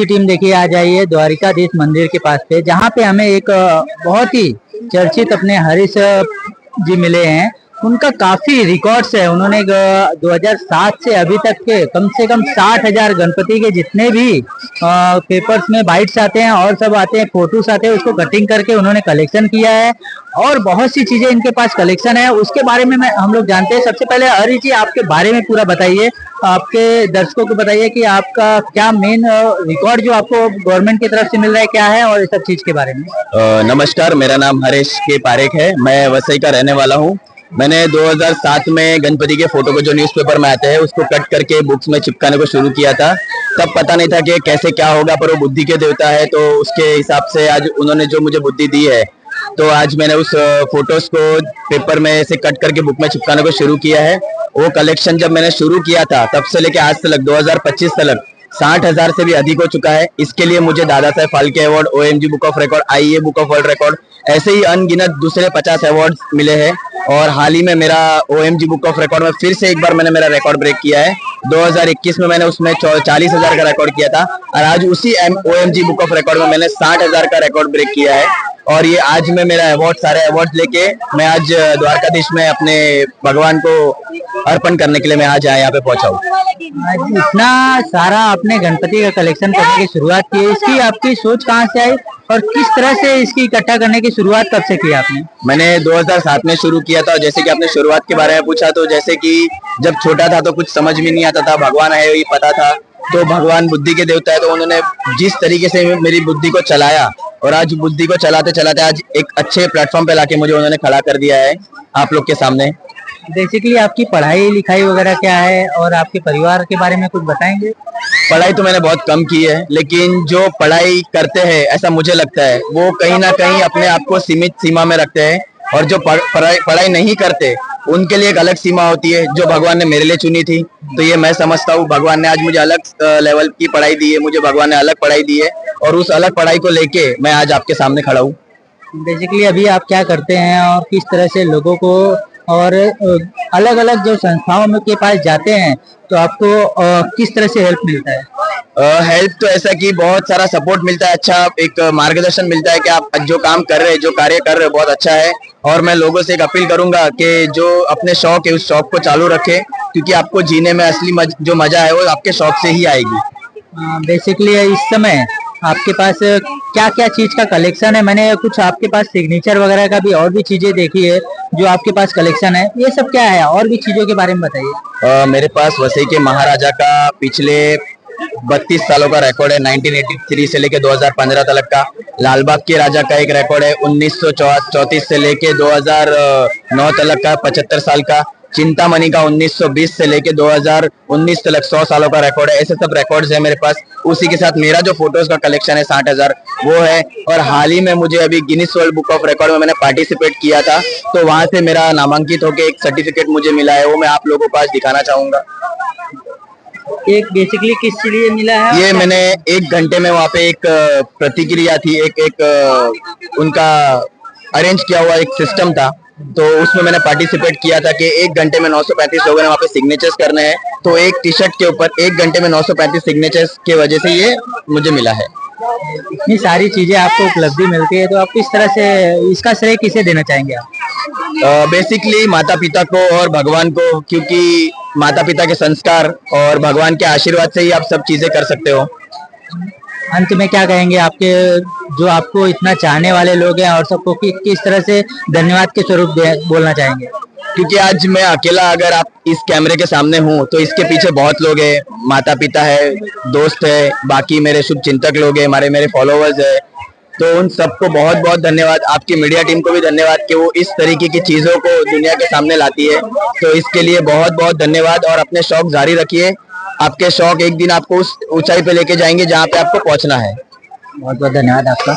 की टीम देखिए आ जाइए द्वारिकाधीश मंदिर के पास पे, जहाँ पे हमें एक बहुत ही चर्चित अपने हरीश जी मिले हैं। उनका काफी रिकॉर्ड्स है। उन्होंने 2007 से अभी तक के कम से कम 60,000 गणपति के जितने भी पेपर्स में बाइट्स आते हैं और सब आते हैं, फोटोस आते हैं, उसको कटिंग करके उन्होंने कलेक्शन किया है। और बहुत सी चीजें इनके पास कलेक्शन है, उसके बारे में हम लोग जानते हैं। सबसे पहले हरीश जी आपके बारे में पूरा बताइए, आपके दर्शकों को बताइए कि आपका क्या मेन रिकॉर्ड जो आपको गवर्नमेंट की तरफ से मिल रहा है क्या है, और इस सब चीज के बारे में। नमस्कार, मेरा नाम हरीश के पारेख है। मैं वसई का रहने वाला हूँ। मैंने 2007 में गणपति के फोटो को जो न्यूज़पेपर में आते हैं उसको कट करके बुक्स में चिपकाने को शुरू किया था। तब पता नहीं था कि कैसे क्या होगा, पर वो बुद्धि के देवता है, तो उसके हिसाब से आज उन्होंने जो मुझे बुद्धि दी है, तो आज मैंने उस फोटोज को पेपर में से कट करके बुक में चिपकाने को शुरू किया है। वो कलेक्शन जब मैंने शुरू किया था तब से लेके आज तक 2025 तक 60,000 से भी अधिक हो चुका है। इसके लिए मुझे Dada Saheb Phalke award, OMG book of record, IEA book of world record, ऐसे ही अनगिनत दूसरे 50 अवार्ड मिले हैं। और हाल ही में मेरा OMG बुक ऑफ रिकॉर्ड में फिर से एक बार मैंने मेरा रिकॉर्ड ब्रेक किया है। 2021 में मैंने उसमें 40,000 का रिकॉर्ड किया था, और आज उसी OMG बुक ऑफ रिकॉर्ड में मैंने 60,000 का रिकॉर्ड ब्रेक किया है। और ये आज में मेरा अवार्ड, सारे अवार्ड लेके मैं आज द्वारकाधीश में अपने भगवान को अर्पण करने के लिए मैं आज यहाँ पे पहुंचा हूँ। इतना सारा आपने गणपति का कलेक्शन करने की शुरुआत की, इसकी आपकी सोच कहाँ से आई और किस तरह से इसकी इकट्ठा करने की शुरुआत कब से की आपने? मैंने 2007 में शुरू किया था। जैसे कि आपने शुरुआत के बारे में पूछा, तो जैसे कि जब छोटा था तो कुछ समझ में नहीं आता था, भगवान है ये पता था, तो भगवान बुद्धि के देवता है, तो उन्होंने जिस तरीके से मेरी बुद्धि को चलाया, और आज बुद्धि को चलाते चलाते आज एक अच्छे प्लेटफॉर्म पे लाके मुझे उन्होंने खड़ा कर दिया है आप लोग के सामने। बेसिकली आपकी पढ़ाई लिखाई वगैरह क्या है, और आपके परिवार के बारे में कुछ बताएंगे? पढ़ाई तो मैंने बहुत कम की है, लेकिन जो पढ़ाई करते हैं ऐसा मुझे लगता है वो कहीं ना कहीं अपने आप को सीमित सीमा में रखते हैं, और जो पढ़ाई नहीं करते उनके लिए एक अलग सीमा होती है जो भगवान ने मेरे लिए चुनी थी। तो ये मैं समझता हूँ भगवान ने आज मुझे अलग लेवल की पढ़ाई दी है, मुझे भगवान ने अलग पढ़ाई दी है, और उस अलग पढ़ाई को लेके मैं आज आपके सामने खड़ा हूँ। बेसिकली अभी आप क्या करते हैं और किस तरह से लोगों को और अलग अलग जो संस्थाओं में के पास जाते हैं तो आपको किस तरह से हेल्प मिलता है? हेल्प तो ऐसा कि बहुत सारा सपोर्ट मिलता है, अच्छा एक मार्गदर्शन मिलता है कि आप जो काम कर रहे हैं, जो कार्य कर रहे हैं बहुत अच्छा है। और मैं लोगों से एक अपील करूंगा कि जो अपने शौक है उस शौक को चालू रखें, क्योंकि आपको जीने में असली जो मजा है वो आपके शौक से ही आएगी। बेसिकली इस समय आपके पास क्या क्या चीज का कलेक्शन है? मैंने कुछ आपके पास सिग्नेचर वगैरह का भी और भी चीजें देखी है जो आपके पास कलेक्शन है, ये सब क्या है और भी चीजों के बारे में बताइए। मेरे पास वसई के महाराजा का पिछले 32 सालों का रिकॉर्ड है, 1983 से लेके 2015 तक का। लालबाग के राजा का एक रिकॉर्ड है 1934 से लेके 2009 तक का, 75 साल का। चिंतामणि का 1920 से लेके 2019 तक 100 सालों का रिकॉर्ड है। ऐसे सब रिकॉर्ड्स है मेरे पास। उसी के साथ मेरा जो फोटोज का कलेक्शन है 60,000 वो है। और हाल ही में मुझे अभी Guinness world book of record में मैंने पार्टिसिपेट किया था, तो वहां से मेरा नामांकित होकर एक सर्टिफिकेट मुझे मिला है, वो मैं आप लोगों को आज दिखाना चाहूंगा। एक बेसिकली किस लिए मिला है? ये मैंने 1 घंटे में वहाँ पे एक प्रतिक्रिया थी, एक उनका अरेंज किया हुआ एक सिस्टम था, तो उसमें मैंने पार्टिसिपेट किया था कि 1 घंटे में 935 लोगों ने वहाँ पे सिग्नेचर्स करने हैं। तो एक टी शर्ट के ऊपर 1 घंटे में 935 सिग्नेचर्स की वजह से ये मुझे मिला है। इतनी सारी चीजें आपको उपलब्धि मिलती है, तो आप किस तरह से इसका श्रेय किसे देना चाहेंगे आप? बेसिकली माता पिता को और भगवान को, क्योंकि माता पिता के संस्कार और भगवान के आशीर्वाद से ही आप सब चीजें कर सकते हो। अंत में क्या कहेंगे आपके जो आपको इतना चाहने वाले लोग हैं और सबको किस तरह से धन्यवाद के स्वरूप बोलना चाहेंगे? क्योंकि आज मैं अकेला अगर आप इस कैमरे के सामने हूँ तो इसके पीछे बहुत लोग हैं, माता पिता है, दोस्त है, बाकी मेरे शुभ चिंतक लोग हैं, मेरे फॉलोअर्स है, तो उन सबको बहुत बहुत धन्यवाद। आपकी मीडिया टीम को भी धन्यवाद कि वो इस तरीके की चीजों को दुनिया के सामने लाती है, तो इसके लिए बहुत बहुत धन्यवाद। और अपने शौक जारी रखिए, आपके शौक एक दिन आपको उस ऊंचाई पे लेके जाएंगे जहाँ पे आपको पहुंचना है। बहुत बहुत धन्यवाद आपका।